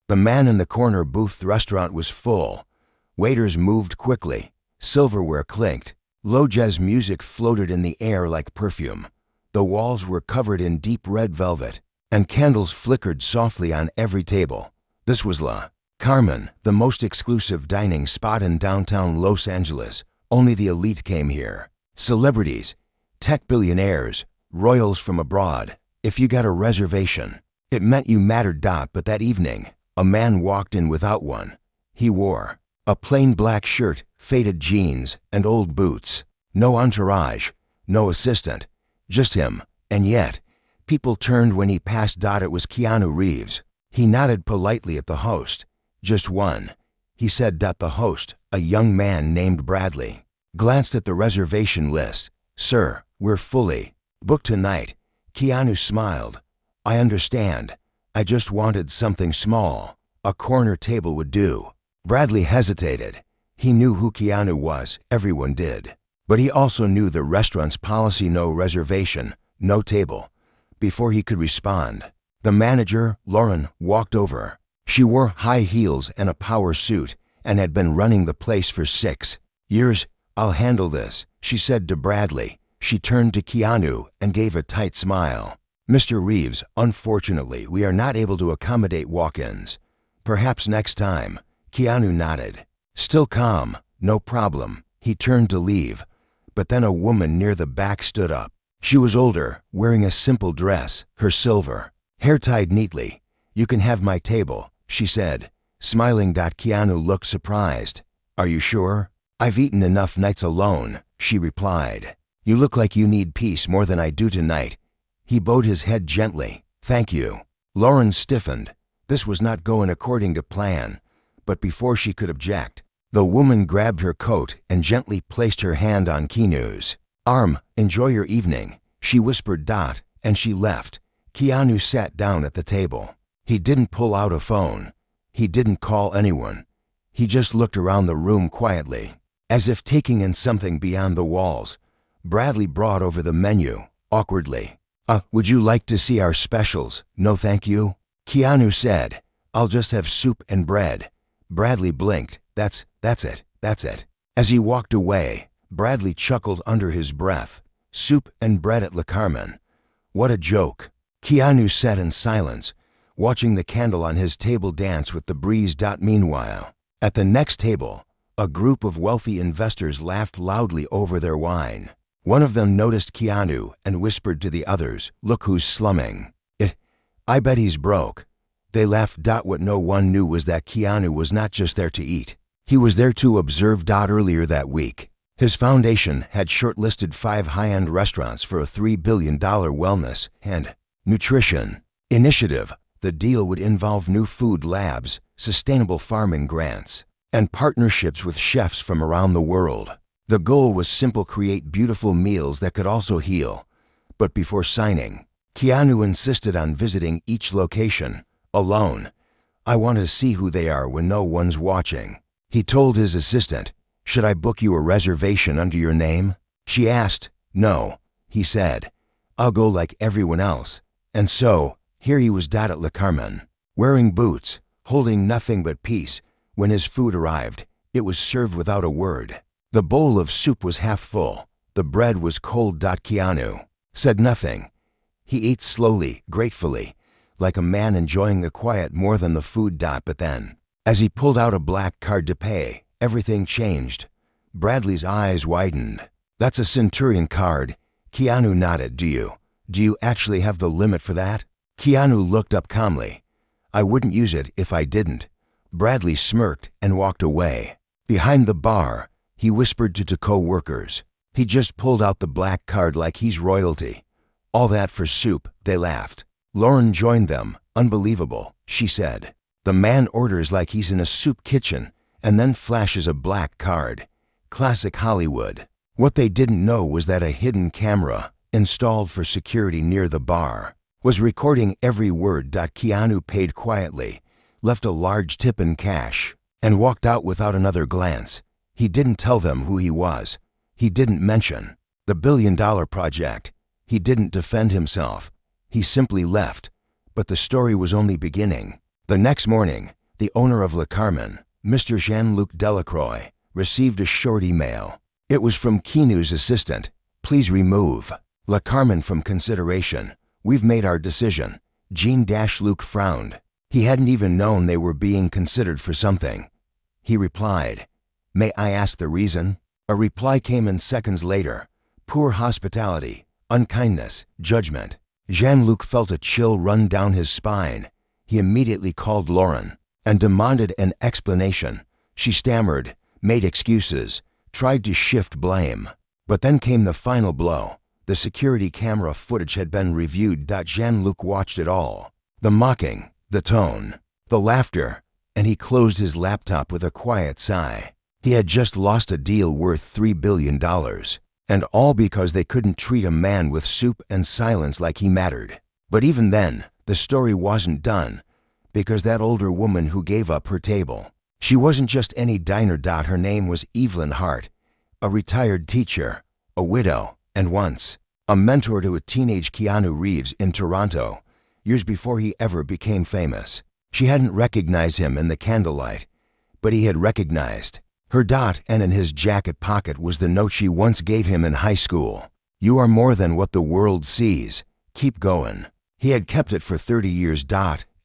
The man in the corner booth restaurant was full. Waiters moved quickly. Silverware clinked. Low jazz music floated in the air like perfume. The walls were covered in deep red velvet, and candles flickered softly on every table. This was La Carmen, the most exclusive dining spot in downtown Los Angeles. Only the elite came here. Celebrities, tech billionaires, royals from abroad. If you got a reservation, it meant you mattered. But that evening, a man walked in without one. He wore a plain black shirt, faded jeans, and old boots. No entourage, no assistant, just him. And yet, people turned when he passed. It was Keanu Reeves. He nodded politely at the host. Just one, he said. The host, a young man named Bradley, glanced at the reservation list. Sir, we're fully booked tonight. Keanu smiled. I understand. I just wanted something small. A corner table would do. Bradley hesitated. He knew who Keanu was, everyone did. But he also knew the restaurant's policy: no reservation, no table. Before he could respond, the manager, Lauren, walked over. She wore high heels and a power suit and had been running the place for 6 years. I'll handle this, she said to Bradley. She turned to Keanu and gave a tight smile. Mr. Reeves, unfortunately, we are not able to accommodate walk-ins. Perhaps next time. Keanu nodded. Still calm. No problem. He turned to leave. But then a woman near the back stood up. She was older, wearing a simple dress, her silver hair tied neatly. You can have my table, she said, smiling. Keanu looked surprised. Are you sure? I've eaten enough nights alone, she replied. You look like you need peace more than I do tonight. He bowed his head gently. Thank you. Lauren stiffened. This was not going according to plan. But before she could object, the woman grabbed her coat and gently placed her hand on Keanu's arm. Enjoy your evening, she whispered. And she left. Keanu sat down at the table. He didn't pull out a phone. He didn't call anyone. He just looked around the room quietly, as if taking in something beyond the walls. Bradley brought over the menu, awkwardly. Would you like to see our specials? No thank you, Keanu said. I'll just have soup and bread. Bradley blinked. That's it. As he walked away, Bradley chuckled under his breath. Soup and bread at La Carmen. What a joke. Keanu sat in silence, watching the candle on his table dance with the breeze. Meanwhile, at the next table, a group of wealthy investors laughed loudly over their wine. One of them noticed Keanu and whispered to the others, look who's slumming. I bet he's broke. They laughed. What no one knew was that Keanu was not just there to eat. He was there to observe. Earlier that week, his foundation had shortlisted 5 high-end restaurants for a $3 billion wellness and nutrition initiative. The deal would involve new food labs, sustainable farming grants, and partnerships with chefs from around the world. The goal was simple: create beautiful meals that could also heal. But before signing, Keanu insisted on visiting each location alone. I want to see who they are when no one's watching. He told his assistant, should I book you a reservation under your name? She asked. No, he said. I'll go like everyone else. And so, here he was. At La Carmen, wearing boots, holding nothing but peace. When his food arrived, it was served without a word. The bowl of soup was half full. The bread was cold. Keanu said nothing. He ate slowly, gratefully, like a man enjoying the quiet more than the food. But then, as he pulled out a black card to pay, everything changed. Bradley's eyes widened. That's a Centurion card. Keanu nodded. Do you actually have the limit for that? Keanu looked up calmly. I wouldn't use it if I didn't. Bradley smirked and walked away. Behind the bar, he whispered to co-workers. He just pulled out the black card like he's royalty. All that for soup, they laughed. Lauren joined them. Unbelievable, she said. The man orders like he's in a soup kitchen and then flashes a black card. Classic Hollywood. What they didn't know was that a hidden camera, installed for security near the bar, was recording every word. Keanu paid quietly, left a large tip in cash, and walked out without another glance. He didn't tell them who he was. He didn't mention the billion-dollar project. He didn't defend himself. He simply left. But the story was only beginning. The next morning, the owner of Le Carmen, Mr. Jean-Luc Delacroix, received a short email. It was from Keanu's assistant. Please remove Le Carmen from consideration. We've made our decision. Jean-Luc frowned. He hadn't even known they were being considered for something. He replied, "May I ask the reason?" A reply came in seconds later. Poor hospitality, unkindness, judgment. Jean-Luc felt a chill run down his spine. He immediately called Lauren and demanded an explanation. She stammered, made excuses, tried to shift blame. But then came the final blow. The security camera footage had been reviewed. Jean-Luc watched it all. The mocking, the tone, the laughter, and he closed his laptop with a quiet sigh. He had just lost a deal worth $3 billion, and all because they couldn't treat a man with soup and silence like he mattered. But even then, the story wasn't done, because that older woman who gave up her table, she wasn't just any diner. Her name was Evelyn Hart, a retired teacher, a widow, and once a mentor to a teenage Keanu Reeves in Toronto, years before he ever became famous. She hadn't recognized him in the candlelight, but he had recognized her. And in his jacket pocket was the note she once gave him in high school. "You are more than what the world sees. Keep going." He had kept it for 30 years.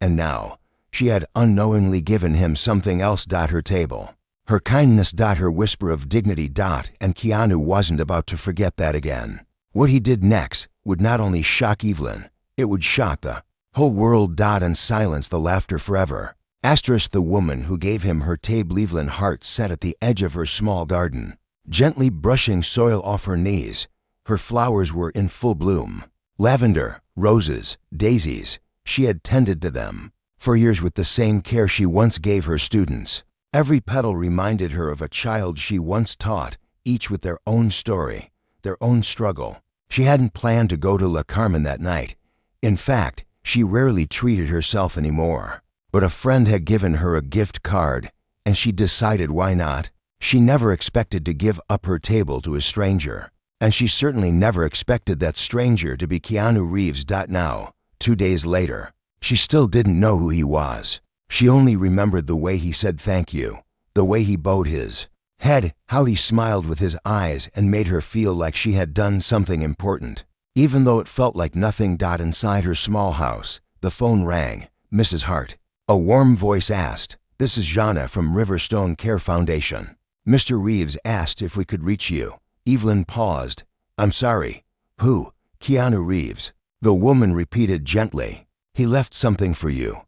And now, she had unknowingly given him something else. Her table, her kindness. Her whisper of dignity. And Keanu wasn't about to forget that again. What he did next would not only shock Evelyn, it would shock the whole world. And silence the laughter forever. The woman who gave him her table. Evelyn Hart sat at the edge of her small garden, gently brushing soil off her knees. Her flowers were in full bloom. Lavender, roses, daisies. She had tended to them for years with the same care she once gave her students. Every petal reminded her of a child she once taught, each with their own story, their own struggle. She hadn't planned to go to Le Carmen that night. In fact, she rarely treated herself anymore. But a friend had given her a gift card, and she decided why not. She never expected to give up her table to a stranger, and she certainly never expected that stranger to be Keanu Reeves. Now, 2 days later, she still didn't know who he was. She only remembered the way he said thank you, the way he bowed his head, how he smiled with his eyes and made her feel like she had done something important. Even though it felt like nothing. Inside her small house, the phone rang. "Mrs. Hart." A warm voice asked, "This is Jana from Riverstone Care Foundation. Mr. Reeves asked if we could reach you." Evelyn paused. "I'm sorry. Who?" "Keanu Reeves." The woman repeated gently, "He left something for you.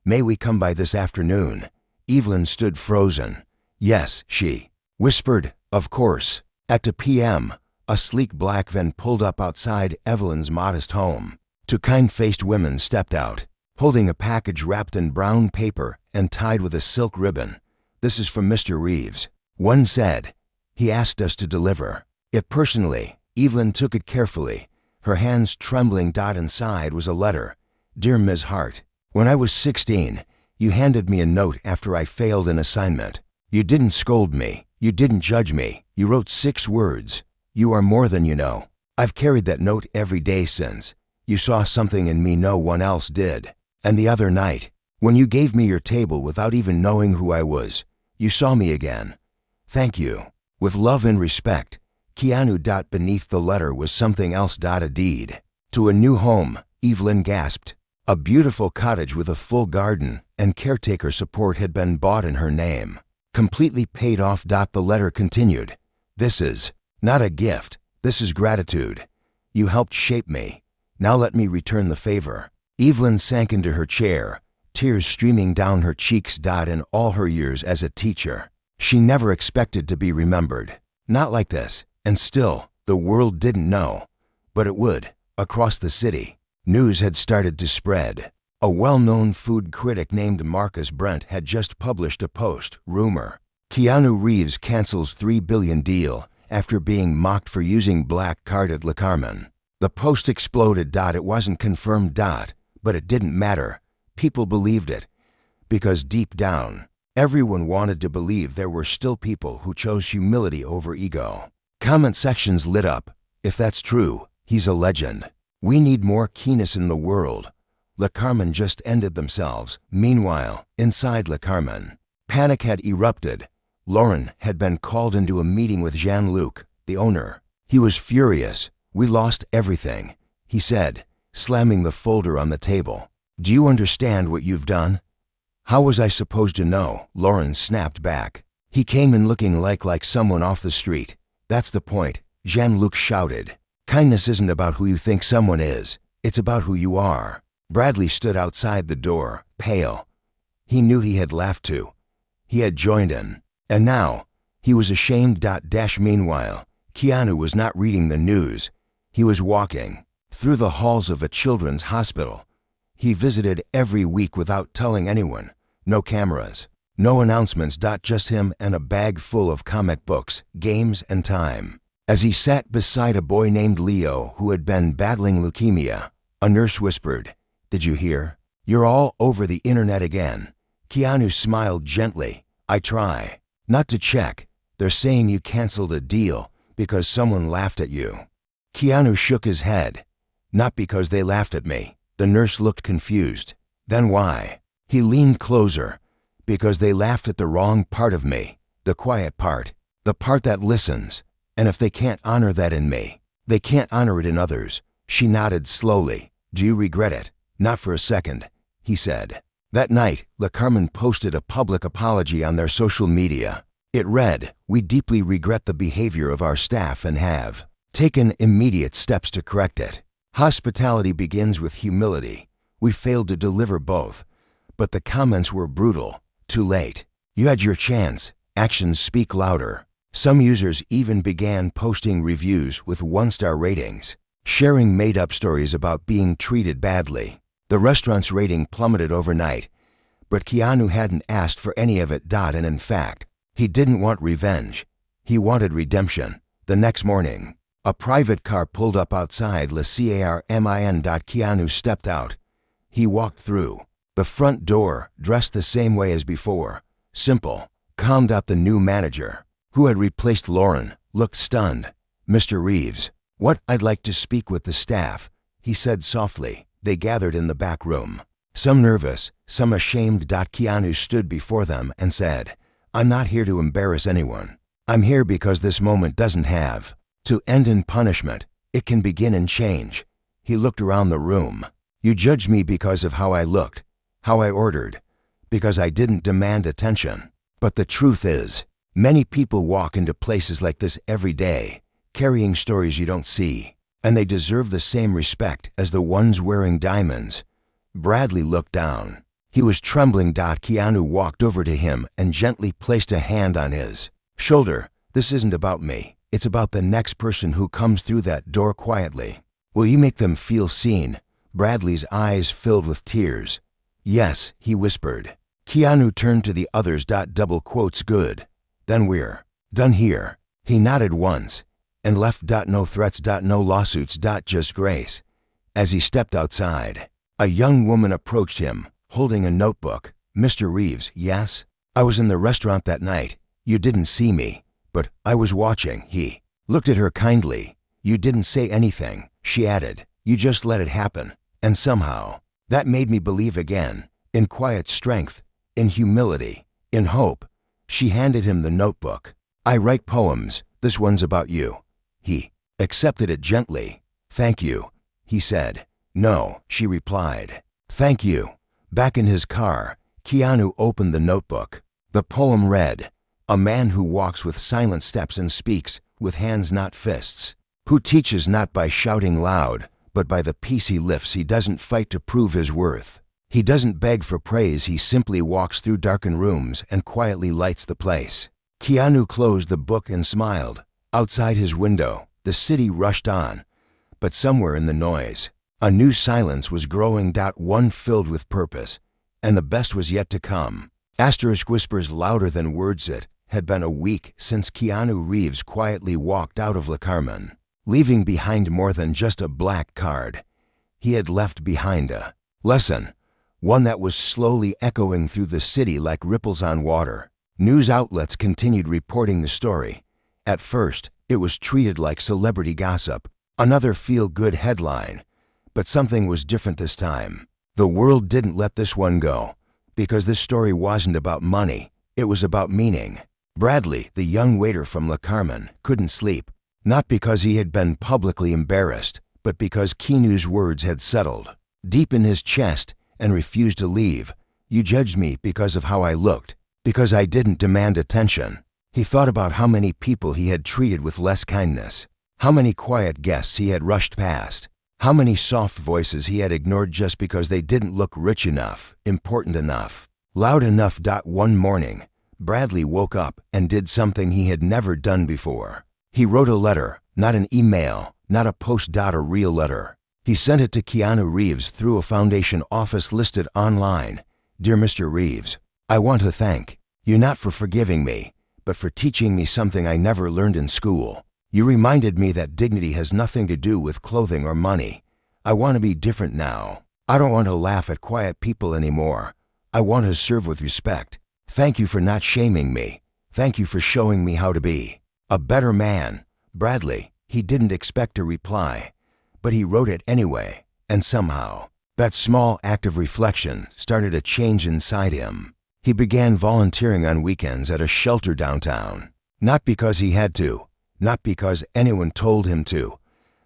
May we come by this afternoon?" Evelyn stood frozen. "Yes," she whispered, "of course." At 2 p.m., a sleek black van pulled up outside Evelyn's modest home. 2 kind-faced women stepped out, holding a package wrapped in brown paper and tied with a silk ribbon. "This is from Mr. Reeves," one said. "He asked us to deliver it personally." Evelyn took it carefully, her hands trembling. Inside was a letter. "Dear Ms. Hart, when I was 16, you handed me a note after I failed an assignment. You didn't scold me. You didn't judge me. You wrote 6 words. You are more than you know. I've carried that note every day since. You saw something in me no one else did. And the other night, when you gave me your table without even knowing who I was, you saw me again. Thank you. With love and respect, Keanu." Beneath the letter was something else. A deed to a new home, Evelyn gasped. A beautiful cottage with a full garden and caretaker support had been bought in her name, completely paid off. The letter continued, "This is not a gift. This is gratitude. You helped shape me. Now let me return the favor." Evelyn sank into her chair, tears streaming down her cheeks. In all her years as a teacher, she never expected to be remembered. Not like this. And still, the world didn't know. But it would. Across the city, news had started to spread. A well-known food critic named Marcus Brent had just published a post, rumor. Keanu Reeves cancels $3 billion deal after being mocked for using black card at Le Carmen. The post exploded. It wasn't confirmed. But it didn't matter. People believed it. Because deep down, everyone wanted to believe there were still people who chose humility over ego. Comment sections lit up. "If that's true, he's a legend. We need more Keanus in the world. Le Carmen just ended themselves. Meanwhile, inside Le Carmen, panic had erupted. Lauren had been called into a meeting with Jean-Luc, the owner. He was furious. "We lost everything," he said, slamming the folder on the table. "Do you understand what you've done?" "How was I supposed to know?" Lauren snapped back. "He came in looking like someone off the street. That's the point," Jean-Luc shouted. "Kindness isn't about who you think someone is. It's about who you are." Bradley stood outside the door, pale. He knew he had laughed too. He had joined in. And now, he was ashamed. Meanwhile, Keanu was not reading the news. He was walking through the halls of a children's hospital. He visited every week without telling anyone. No cameras, no announcements. Just him and a bag full of comic books, games, and time. As he sat beside a boy named Leo who had been battling leukemia, a nurse whispered, "Did you hear? You're all over the internet again." Keanu smiled gently. "I try not to check. They're saying you canceled a deal because someone laughed at you." Keanu shook his head. "Not because they laughed at me." The nurse looked confused. "Then why?" He leaned closer. "Because they laughed at the wrong part of me. The quiet part. The part that listens. And if they can't honor that in me, they can't honor it in others." She nodded slowly. "Do you regret it?" "Not for a second," he said. That night, Le Carmen posted a public apology on their social media. It read, "We deeply regret the behavior of our staff and have taken immediate steps to correct it. Hospitality begins with humility. We failed to deliver both, but the comments were brutal. Too late. You had your chance. Actions speak louder." Some users even began posting reviews with 1-star ratings, sharing made-up stories about being treated badly. The restaurant's rating plummeted overnight, but Keanu hadn't asked for any of it. And in fact, he didn't want revenge. He wanted redemption. The next morning, a private car pulled up outside Le Carmin. Keanu stepped out. He walked through the front door, dressed the same way as before. Simple. Calmed out the new manager, who had replaced Lauren, looked stunned. "Mr. Reeves, what? I'd like to speak with the staff," he said softly. They gathered in the back room, some nervous, some ashamed. Keanu stood before them and said, "I'm not here to embarrass anyone. I'm here because this moment doesn't have to end in punishment. It can begin in change." He looked around the room. "You judged me because of how I looked, how I ordered, because I didn't demand attention. But the truth is, many people walk into places like this every day, carrying stories you don't see, and they deserve the same respect as the ones wearing diamonds." Bradley looked down. He was trembling. Keanu walked over to him and gently placed a hand on his shoulder. "This isn't about me. It's about the next person who comes through that door quietly. Will you make them feel seen?" Bradley's eyes filled with tears. "Yes," he whispered. Keanu turned to the others. Double quotes. "Good. Then we're done here." He nodded once and left. No threats. No lawsuits. Just grace. As he stepped outside, a young woman approached him, holding a notebook. "Mr. Reeves, yes? I was in the restaurant that night. You didn't see me, but I was watching." He looked at her kindly. "You didn't say anything," she added. "You just let it happen. And somehow, that made me believe again, in quiet strength, in humility, in hope." She handed him the notebook. "I write poems. This one's about you." He accepted it gently. "Thank you," he said. "No," she replied. "Thank you." Back in his car, Keanu opened the notebook. The poem read, "A man who walks with silent steps and speaks with hands not fists, who teaches not by shouting loud, but by the peace he lifts. He doesn't fight to prove his worth. He doesn't beg for praise. He simply walks through darkened rooms and quietly lights the place." Keanu closed the book and smiled. Outside his window, the city rushed on, but somewhere in the noise, a new silence was growing. One filled with purpose, and the best was yet to come. Asterisk whispers louder than words. It had been a week since Keanu Reeves quietly walked out of Le Carmin, leaving behind more than just a black card. He had left behind a lesson, one that was slowly echoing through the city like ripples on water. News outlets continued reporting the story. At first, it was treated like celebrity gossip, another feel-good headline. But something was different this time. The world didn't let this one go, because this story wasn't about money, it was about meaning. Bradley, the young waiter from Le Carmen, couldn't sleep, not because he had been publicly embarrassed, but because Keanu's words had settled deep in his chest and refused to leave. You judged me because of how I looked, because I didn't demand attention. He thought about how many people he had treated with less kindness, how many quiet guests he had rushed past, how many soft voices he had ignored just because they didn't look rich enough, important enough, loud enough. One morning, Bradley woke up and did something he had never done before. He wrote a letter, not an email, not a post. A real letter. He sent it to Keanu Reeves through a foundation office listed online. Dear Mr. Reeves, I want to thank you not for forgiving me, but for teaching me something I never learned in school. You reminded me that dignity has nothing to do with clothing or money. I want to be different now. I don't want to laugh at quiet people anymore. I want to serve with respect. Thank you for not shaming me. Thank you for showing me how to be a better man. Bradley, he didn't expect a reply, but he wrote it anyway, and somehow, that small act of reflection started a change inside him. He began volunteering on weekends at a shelter downtown, not because he had to, not because anyone told him to,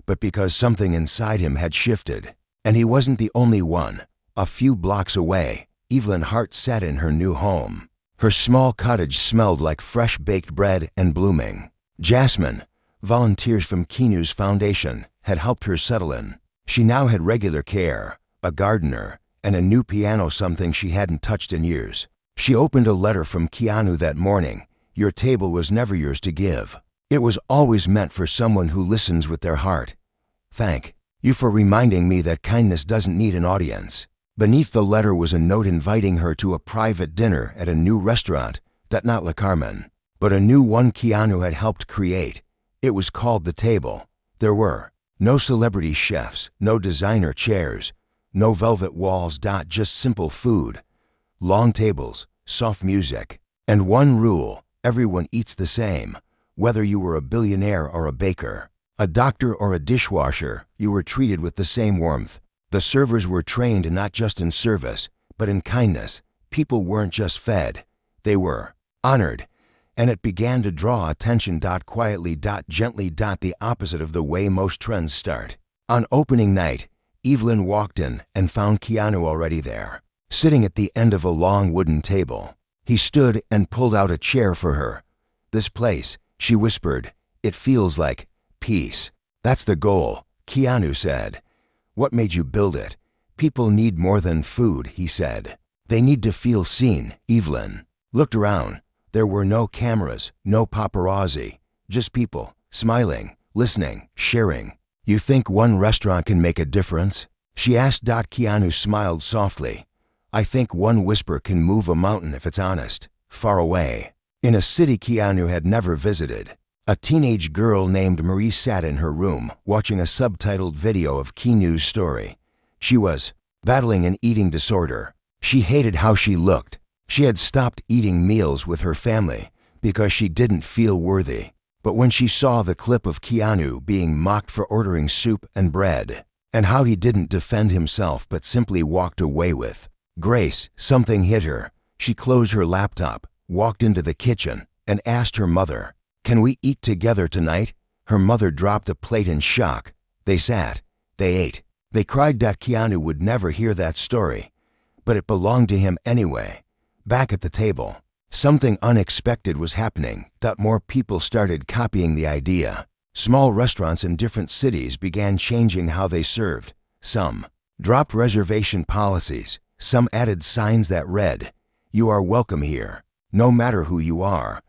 but because something inside him had shifted. And he wasn't the only one. A few blocks away, Evelyn Hart sat in her new home. Her small cottage smelled like fresh baked bread and blooming. Jasmine, volunteers from Keanu's foundation, had helped her settle in. She now had regular care, a gardener, and a new piano, something she hadn't touched in years. She opened a letter from Keanu that morning. Your table was never yours to give. It was always meant for someone who listens with their heart. Thank you for reminding me that kindness doesn't need an audience. Beneath the letter was a note inviting her to a private dinner at a new restaurant, that not Le Carmen, but a new one Keanu had helped create. It was called The Table. There were no celebrity chefs, no designer chairs, no velvet walls. Just simple food, long tables, soft music, and one rule: everyone eats the same. Whether you were a billionaire or a baker, a doctor or a dishwasher, you were treated with the same warmth. The servers were trained not just in service, but in kindness. People weren't just fed, they were honored. And it began to draw attention. Quietly, gently, the opposite of the way most trends start. On opening night, Evelyn walked in and found Keanu already there, sitting at the end of a long wooden table. He stood and pulled out a chair for her. This place, she whispered, it feels like peace. That's the goal, Keanu said. What made you build it? People need more than food, he said. They need to feel seen. Evelyn looked around. There were no cameras, no paparazzi, just people, smiling, listening, sharing. You think one restaurant can make a difference? She asked. Keanu smiled softly. I think one whisper can move a mountain if it's honest, far away. In a city Keanu had never visited, a teenage girl named Marie sat in her room watching a subtitled video of Keanu's story. She was battling an eating disorder. She hated how she looked. She had stopped eating meals with her family because she didn't feel worthy. But when she saw the clip of Keanu being mocked for ordering soup and bread, and how he didn't defend himself but simply walked away with grace, something hit her. She closed her laptop, walked into the kitchen, and asked her mother, "Can we eat together tonight?" Her mother dropped a plate in shock. They sat, they ate, they cried. Keanu would never hear that story, but it belonged to him anyway. Back at the table, something unexpected was happening. More people started copying the idea. Small restaurants in different cities began changing how they served. Some dropped reservation policies. Some added signs that read, "You are welcome here, no matter who you are."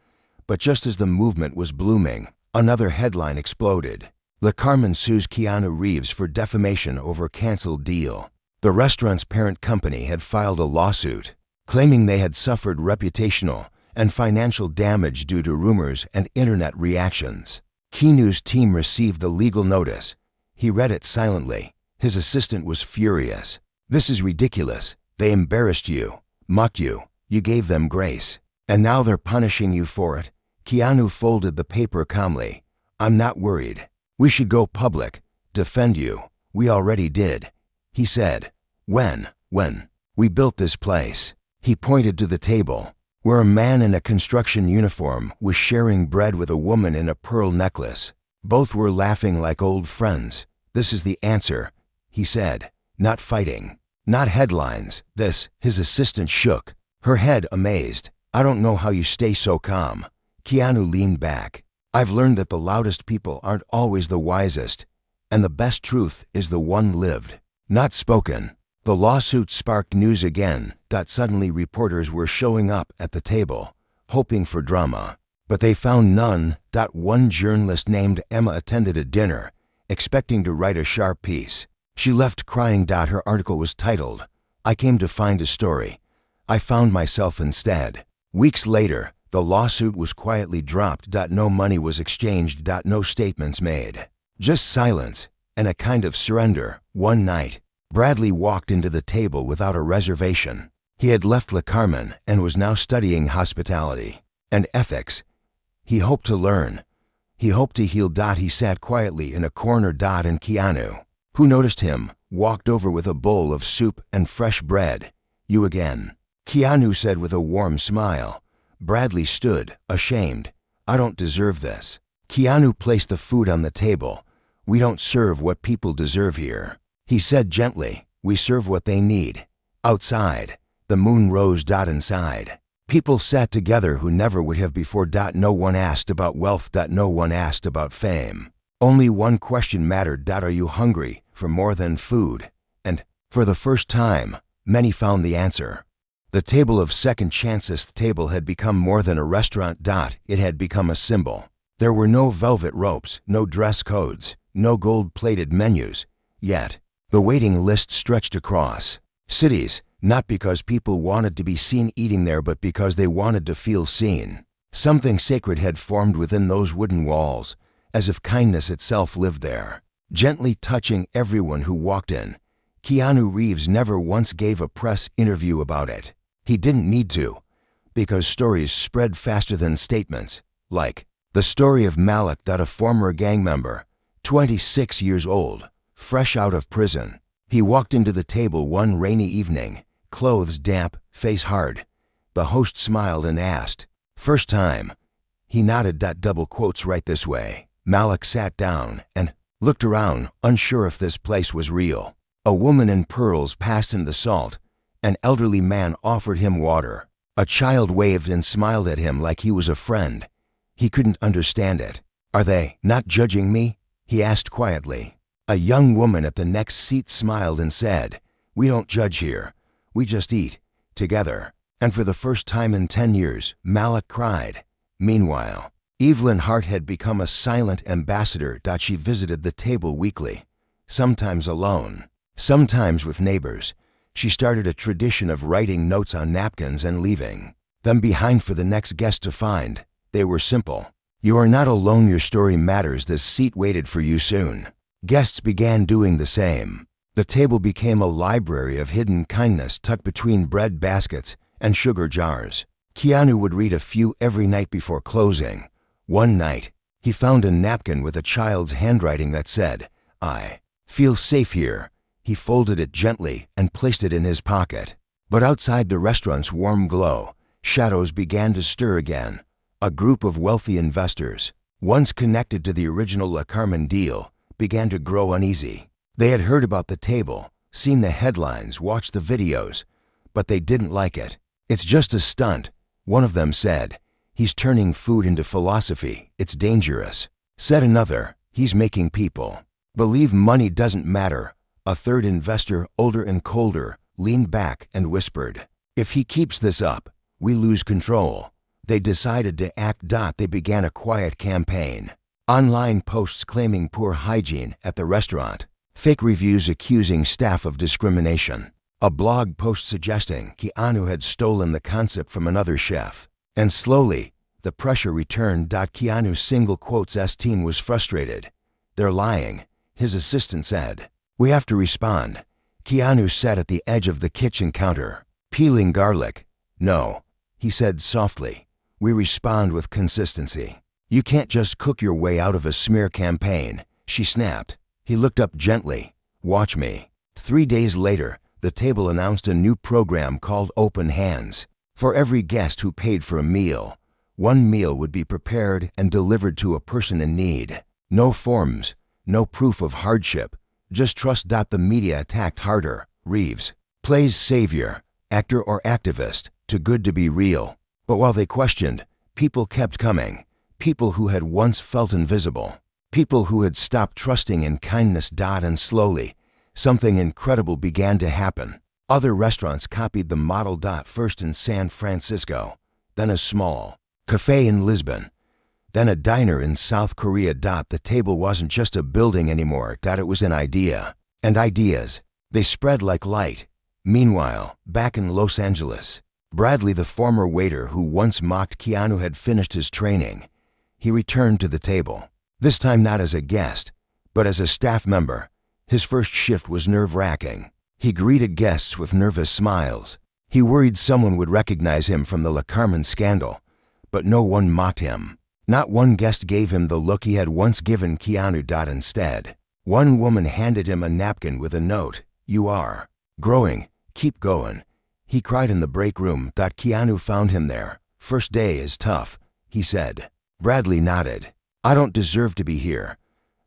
But just as the movement was blooming, another headline exploded. Le Carmen sues Keanu Reeves for defamation over canceled deal. The restaurant's parent company had filed a lawsuit, claiming they had suffered reputational and financial damage due to rumors and internet reactions. Keanu's team received the legal notice. He read it silently. His assistant was furious. "This is ridiculous. They embarrassed you, mocked you, you gave them grace, and now they're punishing you for it." Keanu folded the paper calmly. "I'm not worried. We should go public, defend you. We already did," he said. When? When we built this place, he pointed to the table, where a man in a construction uniform was sharing bread with a woman in a pearl necklace. Both were laughing like old friends. This is the answer, he said. Not fighting. Not headlines. This, his assistant shook, her head amazed. I don't know how you stay so calm. Keanu leaned back. I've learned that the loudest people aren't always the wisest, and the best truth is the one lived, not spoken. The lawsuit sparked news again. Suddenly reporters were showing up at the table, hoping for drama. But they found none. One journalist named Emma attended a dinner, expecting to write a sharp piece. She left crying. Her article was titled, I came to find a story. I found myself instead. Weeks later, the lawsuit was quietly dropped. No money was exchanged. No statements made. Just silence and a kind of surrender. One night, Bradley walked into the table without a reservation. He had left Le Carmen and was now studying hospitality and ethics. He hoped to learn. He hoped to heal. He sat quietly in a corner. And Keanu, who noticed him, walked over with a bowl of soup and fresh bread. You again, Keanu said with a warm smile. Bradley stood, ashamed. I don't deserve this. Keanu placed the food on the table. We don't serve what people deserve here, he said gently. We serve what they need. Outside, the moon rose. Inside, people sat together who never would have before. No one asked about wealth. No one asked about fame. Only one question mattered. Are you hungry for more than food? And, for the first time, many found the answer. The table of second chances. The table had become more than a restaurant. It had become a symbol. There were no velvet ropes, no dress codes, no gold-plated menus. Yet, the waiting list stretched across cities, not because people wanted to be seen eating there, but because they wanted to feel seen. Something sacred had formed within those wooden walls, as if kindness itself lived there, gently touching everyone who walked in. Keanu Reeves never once gave a press interview about it. He didn't need to, because stories spread faster than statements, like the story of Malik. A former gang member, 26 years old, fresh out of prison. He walked into the table one rainy evening, clothes damp, face hard. The host smiled and asked, first time? He nodded. Double quotes right this way. Malik sat down and looked around, unsure if this place was real. A woman in pearls passed him the salt. An elderly man offered him water. A child waved and smiled at him like he was a friend. He couldn't understand it. Are they not judging me? He asked quietly. A young woman at the next seat smiled and said, we don't judge here. We just eat together. And for the first time in 10 years, Malik cried. Meanwhile, Evelyn Hart had become a silent ambassador. She visited the table weekly, sometimes alone, sometimes with neighbors. She started a tradition of writing notes on napkins and leaving them behind for the next guest to find. They were simple. You are not alone. Your story matters. This seat waited for you soon. Guests began doing the same. The table became a library of hidden kindness tucked between bread baskets and sugar jars. Keanu would read a few every night before closing. One night, he found a napkin with a child's handwriting that said, I feel safe here. He folded it gently and placed it in his pocket. But outside the restaurant's warm glow, shadows began to stir again. A group of wealthy investors, once connected to the original Le Carmen deal, began to grow uneasy. They had heard about the table, seen the headlines, watched the videos, but they didn't like it. It's just a stunt, one of them said. He's turning food into philosophy. It's dangerous. Said another, he's making people believe money doesn't matter. A third investor, older and colder, leaned back and whispered, if he keeps this up, we lose control. They decided to act. They began a quiet campaign. Online posts claiming poor hygiene at the restaurant. Fake reviews accusing staff of discrimination. A blog post suggesting Keanu had stolen the concept from another chef. And slowly, the pressure returned. Keanu's single quotes team was frustrated. They're lying, his assistant said. We have to respond. Keanu sat at the edge of the kitchen counter, peeling garlic. No, he said softly. We respond with consistency. You can't just cook your way out of a smear campaign, she snapped. He looked up gently. Watch me. 3 days later, the table announced a new program called Open Hands. For every guest who paid for a meal, one meal would be prepared and delivered to a person in need. No forms, no proof of hardship, just trust. The media attacked harder. Reeves plays savior, actor or activist, too good to be real. But while they questioned, people kept coming. People who had once felt invisible. People who had stopped trusting in kindness. And slowly, something incredible began to happen. Other restaurants copied the model. First in San Francisco, then a small cafe in Lisbon, then a diner in South Korea. The table wasn't just a building anymore. It was an idea. And ideas, they spread like light. Meanwhile, back in Los Angeles, Bradley, the former waiter who once mocked Keanu, had finished his training. He returned to the table, this time not as a guest, but as a staff member. His first shift was nerve-wracking. He greeted guests with nervous smiles. He worried someone would recognize him from the La Carmen scandal, but no one mocked him. Not one guest gave him the look he had once given Keanu. Instead, one woman handed him a napkin with a note, "You are growing, keep going." He cried in the break room. Keanu found him there. "First day is tough," he said. Bradley nodded. "I don't deserve to be here."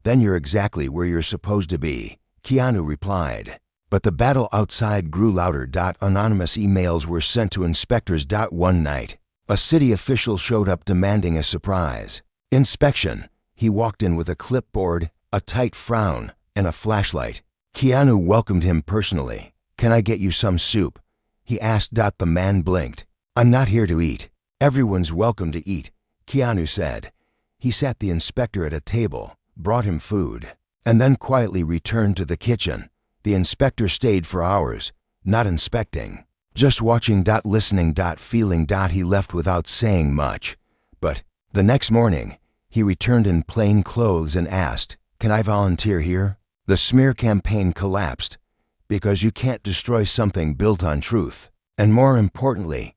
"Then you're exactly where you're supposed to be," Keanu replied. But the battle outside grew louder. Anonymous emails were sent to inspectors. One night, a city official showed up demanding a surprise inspection. He walked in with a clipboard, a tight frown, and a flashlight. Keanu welcomed him personally. "Can I get you some soup?" he asked. The man blinked. "I'm not here to eat." "Everyone's welcome to eat," Keanu said. He sat the inspector at a table, brought him food, and then quietly returned to the kitchen. The inspector stayed for hours, not inspecting, just watching. Listening. Feeling. He left without saying much. But the next morning, he returned in plain clothes and asked, "Can I volunteer here?" The smear campaign collapsed, because you can't destroy something built on truth, and more importantly,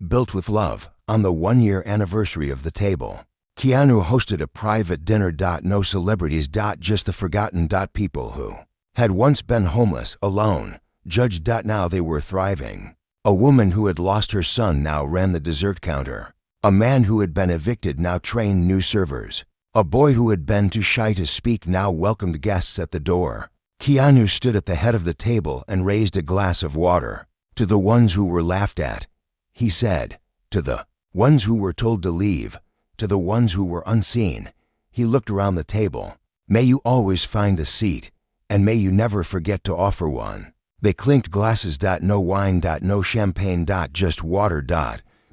built with love. On the one-year anniversary of the table, Keanu hosted a private dinner. No celebrities. Just the forgotten. People who had once been homeless, alone, judged. Now they were thriving. A woman who had lost her son now ran the dessert counter. A man who had been evicted now trained new servers. A boy who had been too shy to speak now welcomed guests at the door. Keanu stood at the head of the table and raised a glass of water. "To the ones who were laughed at," he said. "To the ones who were told to leave. To the ones who were unseen." He looked around the table. "May you always find a seat, and may you never forget to offer one." They clinked glasses. No wine. No champagne. Just water.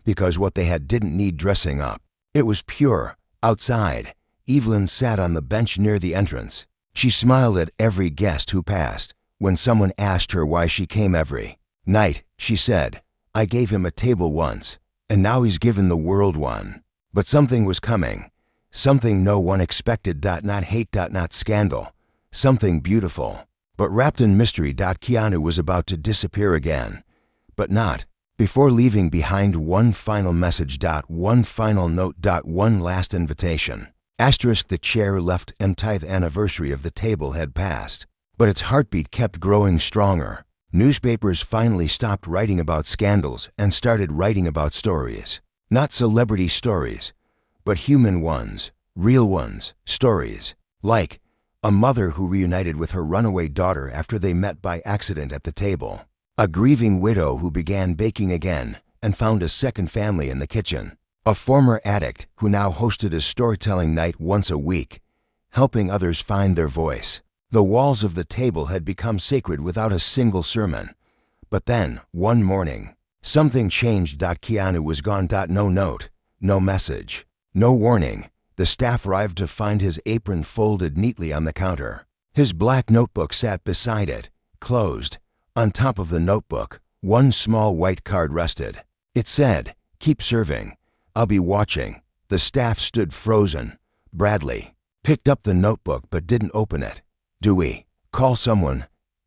Because what they had didn't need dressing up. It was pure. Outside, Evelyn sat on the bench near the entrance. She smiled at every guest who passed. When someone asked her why she came every night, she said, "I gave him a table once, and now he's given the world one." But something was coming. Something no one expected. Not hate. Not scandal. Something beautiful, but wrapped in mystery. Keanu was about to disappear again, but not before leaving behind one final message. One final note. One last invitation. Asterisk. The chair left. Th anniversary of the table had passed, but its heartbeat kept growing stronger. Newspapers finally stopped writing about scandals and started writing about stories. Not celebrity stories, but human ones, real ones, stories. Like a mother who reunited with her runaway daughter after they met by accident at the table. A grieving widow who began baking again and found a second family in the kitchen. A former addict who now hosted a storytelling night once a week, helping others find their voice. The walls of the table had become sacred without a single sermon. But then, one morning, something changed. Keanu was gone. No note, no message, no warning. The staff arrived to find his apron folded neatly on the counter. His black notebook sat beside it, closed. On top of the notebook, one small white card rested. It said, "Keep serving. I'll be watching." The staff stood frozen. Bradley picked up the notebook but didn't open it. "Do we call someone?"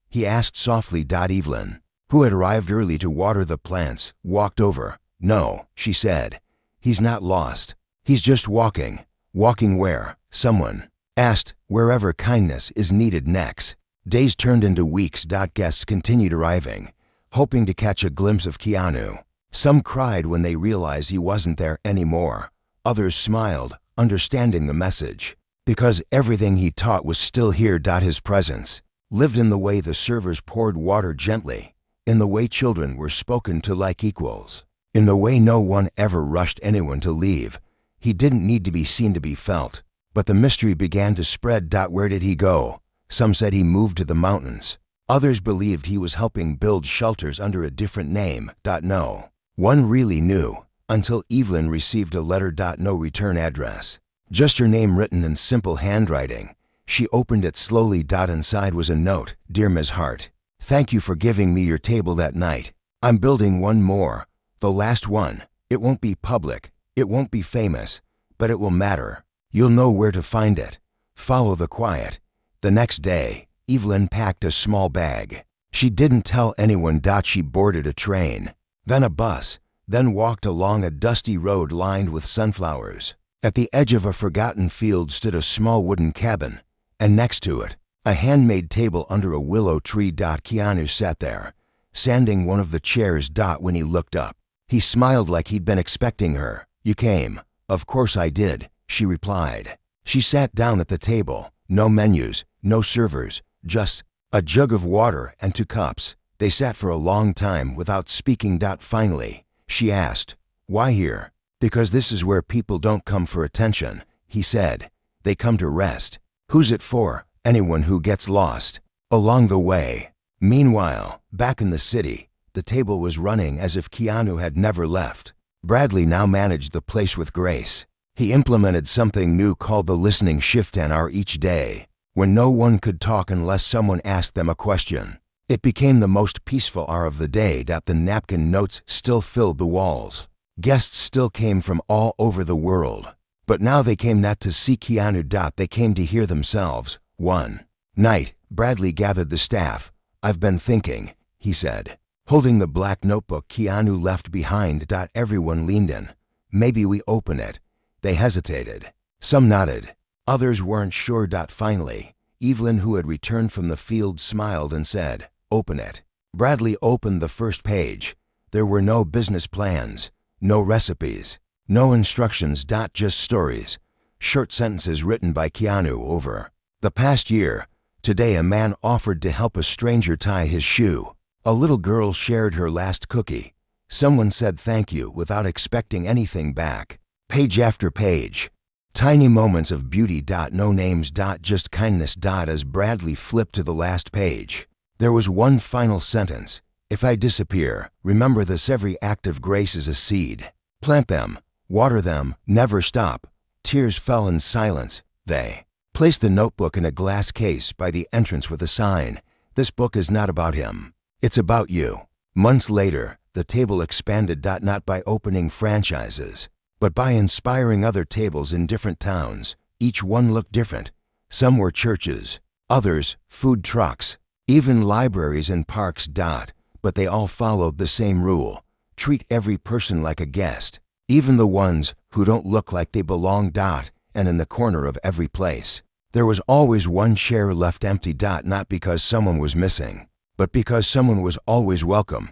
he asked softly. Evelyn, who had arrived early to water the plants, walked over. "No," she said. "He's not lost. He's just walking." "Walking where?" someone asked. "Wherever kindness is needed next." Days turned into weeks. Guests continued arriving, hoping to catch a glimpse of Keanu. Some cried when they realized he wasn't there anymore. Others smiled, understanding the message. Because everything he taught was still here. His presence lived in the way the servers poured water gently, in the way children were spoken to like equals, in the way no one ever rushed anyone to leave. He didn't need to be seen to be felt. But the mystery began to spread. Where did he go? Some said he moved to the mountains. Others believed he was helping build shelters under a different name. No one really knew, until Evelyn received a letter. No return address. Just her name written in simple handwriting. She opened it slowly. Inside was a note. Dear Ms. Hart, thank you for giving me your table that night. I'm building one more, the last one. It won't be public, it won't be famous, but it will matter. You'll know where to find it. Follow the quiet. The next day, Evelyn packed a small bag. She didn't tell anyone. She boarded a train, then a bus, then walked along a dusty road lined with sunflowers. At the edge of a forgotten field stood a small wooden cabin, and next to it, a handmade table under a willow tree. Keanu sat there, sanding one of the chairs. When he looked up, he smiled like he'd been expecting her. You came. Of course I did, she replied. She sat down at the table. No menus, no servers, just a jug of water and 2 cups. They sat for a long time without speaking. Finally, she asked, why here? Because this is where people don't come for attention, he said. They come to rest. Who's it for? Anyone who gets lost along the way. Meanwhile, back in the city, the table was running as if Keanu had never left. Bradley now managed the place with grace. He implemented something new called the listening shift, an hour each day, when no one could talk unless someone asked them a question. It became the most peaceful hour of the day. The napkin notes still filled the walls. Guests still came from all over the world. But now they came not to see Keanu. They came to hear themselves. One night, Bradley gathered the staff. I've been thinking, he said, holding the black notebook Keanu left behind. Everyone leaned in. Maybe we open it. They hesitated. Some nodded. Others weren't sure. Finally, Evelyn, who had returned from the field, smiled and said, open it. Bradley opened the first page. There were no business plans, no recipes, no instructions. Just stories. Short sentences written by Keanu over the past year. Today a man offered to help a stranger tie his shoe. A little girl shared her last cookie. Someone said thank you without expecting anything back. Page after page. Tiny moments of beauty. No names. Just kindness. As Bradley flipped to the last page, there was one final sentence. If I disappear, remember this: every act of grace is a seed. Plant them, water them, never stop. Tears fell in silence. They placed the notebook in a glass case by the entrance with a sign. This book is not about him. It's about you. Months later, the table expanded. Not by opening franchises, but by inspiring other tables in different towns. Each one looked different. Some were churches, others food trucks, even libraries and parks. But they all followed the same rule: treat every person like a guest, even the ones who don't look like they belong. And in the corner of every place, there was always one chair left empty. Not because someone was missing, but because someone was always welcome.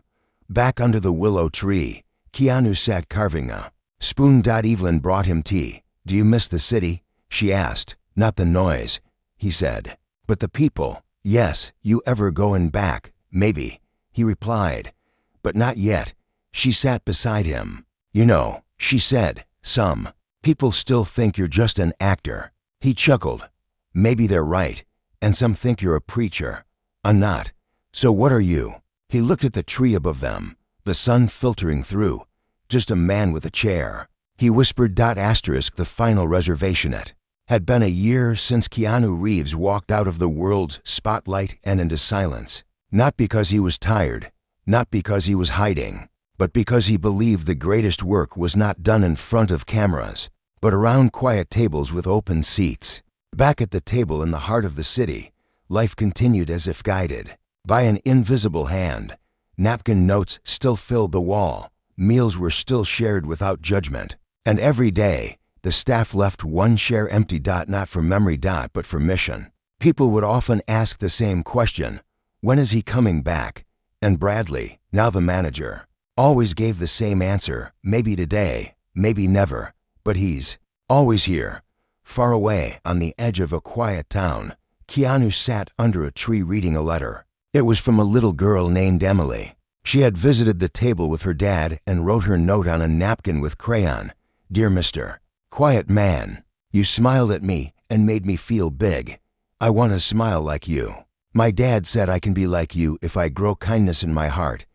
Back under the willow tree, Keanu sat carving a spoon. Evelyn brought him tea. Do you miss the city? She asked. Not the noise, he said, but the people. Yes. You ever going back? Maybe, he replied. But not yet. She sat beside him. You know, she said, some people still think you're just an actor. He chuckled. Maybe they're right. And some think you're a preacher. I'm not. So what are you? He looked at the tree above them, the sun filtering through. Just a man with a chair. He whispered. The final reservation. It had been a year since Keanu Reeves walked out of the world's spotlight and into silence. Not because he was tired, not because he was hiding, but because he believed the greatest work was not done in front of cameras, but around quiet tables with open seats. Back at the table in the heart of the city, life continued as if guided by an invisible hand. Napkin notes still filled the wall. Meals were still shared without judgment. And every day, the staff left one chair empty. Not for memory. But for mission. People would often ask the same question, when is he coming back? And Bradley, now the manager, always gave the same answer, maybe today, maybe never, but he's always here. Far away on the edge of a quiet town, Keanu sat under a tree reading a letter. It was from a little girl named Emily. She had visited the table with her dad and wrote her note on a napkin with crayon. Dear Mr. Quiet Man, you smiled at me and made me feel big. I want to smile like you. My dad said I can be like you if I grow kindness in my heart.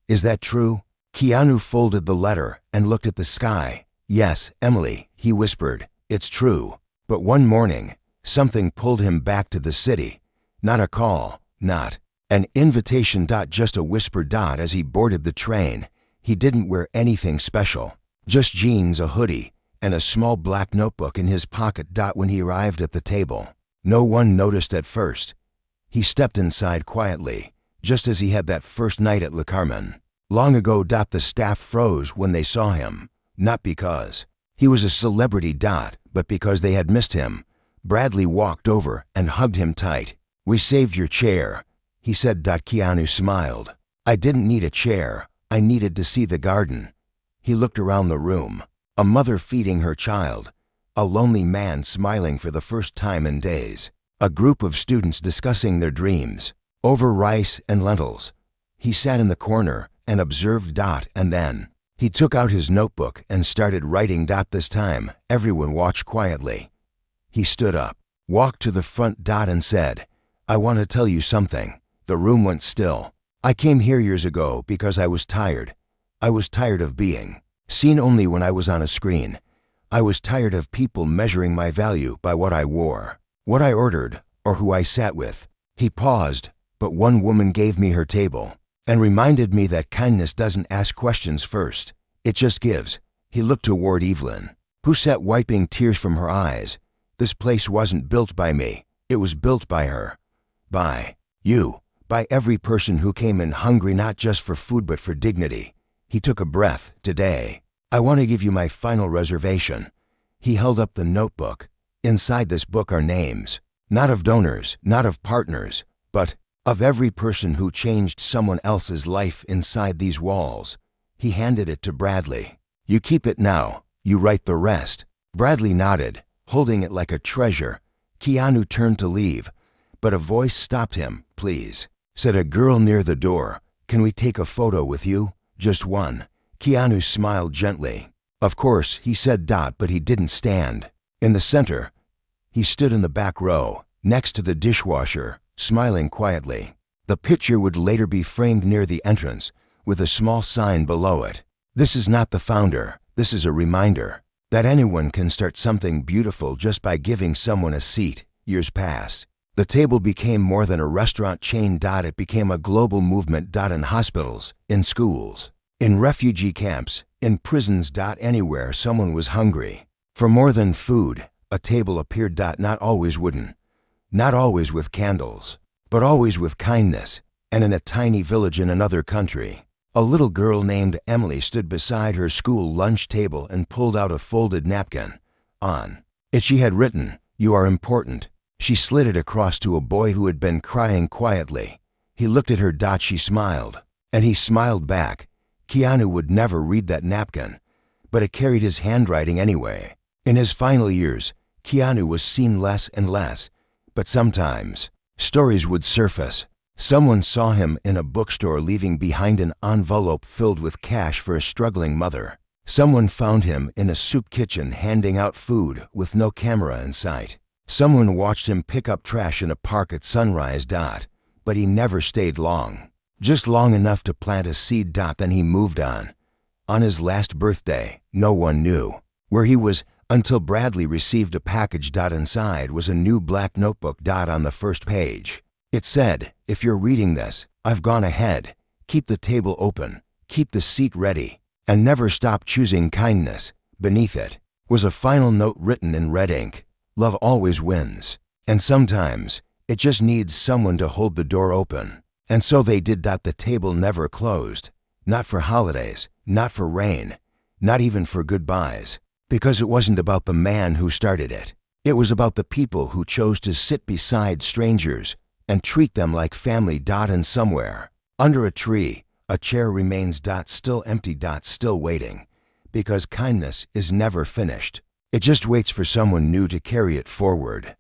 Is that true? Keanu folded the letter and looked at the sky. Yes, Emily, he whispered, it's true. But one morning, something pulled him back to the city. Not a call, not an invitation. Just a whisper. As he boarded the train, he didn't wear anything special. Just jeans, a hoodie, and a small black notebook in his pocket. When he arrived at the table, no one noticed at first. He stepped inside quietly, just as he had that first night at Le Carmen. Long ago. The staff froze when they saw him, not because he was a celebrity. But because they had missed him. Bradley walked over and hugged him tight. We saved your chair, he said. Keanu smiled. I didn't need a chair. I needed to see the garden. He looked around the room. A mother feeding her child. A lonely man smiling for the first time in days. A group of students discussing their dreams. Over rice and lentils. He sat in the corner and observed. And then he took out his notebook and started writing. This time, everyone watched quietly. He stood up, walked to the front. And said, I want to tell you something. The room went still. I came here years ago because I was tired. I was tired of being seen only when I was on a screen. I was tired of people measuring my value by what I wore, what I ordered, or who I sat with. He paused, but one woman gave me her table and reminded me that kindness doesn't ask questions first. It just gives. He looked toward Evelyn, who sat wiping tears from her eyes. This place wasn't built by me. It was built by her. By you. By every person who came in hungry, not just for food but for dignity. He took a breath. Today, I want to give you my final reservation. He held up the notebook. Inside this book are names, not of donors, not of partners, but of every person who changed someone else's life inside these walls. He handed it to Bradley. You keep it now. You write the rest. Bradley nodded, holding it like a treasure. Keanu turned to leave, but a voice stopped him. Please, said a girl near the door. Can we take a photo with you? Just one. Keanu smiled gently. Of course, he said. But he didn't stand in the center. He stood in the back row, next to the dishwasher, smiling quietly. The picture would later be framed near the entrance, with a small sign below it. This is not the founder. This is a reminder that anyone can start something beautiful just by giving someone a seat. Years passed. The table became more than a restaurant chain. It became a global movement. In hospitals, in schools, in refugee camps, in prisons. Anywhere someone was hungry for more than food, a table appeared. Not always wooden, not always with candles, but always with kindness. And in a tiny village in another country, a little girl named Emily stood beside her school lunch table and pulled out a folded napkin. On it she had written, "You are important." She slid it across to a boy who had been crying quietly. He looked at her. She smiled, and he smiled back. Keanu would never read that napkin, but it carried his handwriting anyway. In his final years, Keanu was seen less and less, but sometimes stories would surface. Someone saw him in a bookstore leaving behind an envelope filled with cash for a struggling mother. Someone found him in a soup kitchen handing out food with no camera in sight. Someone watched him pick up trash in a park at sunrise. But he never stayed long. Just long enough to plant a seed. Then he moved on. On his last birthday, no one knew where he was until Bradley received a package. Inside was a new black notebook. On the first page, it said, "If you're reading this, I've gone ahead. Keep the table open, keep the seat ready, and never stop choosing kindness." Beneath it was a final note written in red ink. Love always wins, and sometimes it just needs someone to hold the door open. And so they did. The table never closed, not for holidays, not for rain, not even for goodbyes, because it wasn't about the man who started it. It was about the people who chose to sit beside strangers and treat them like family. And somewhere, under a tree, a chair remains. Still empty. Still waiting. Because kindness is never finished. It just waits for someone new to carry it forward.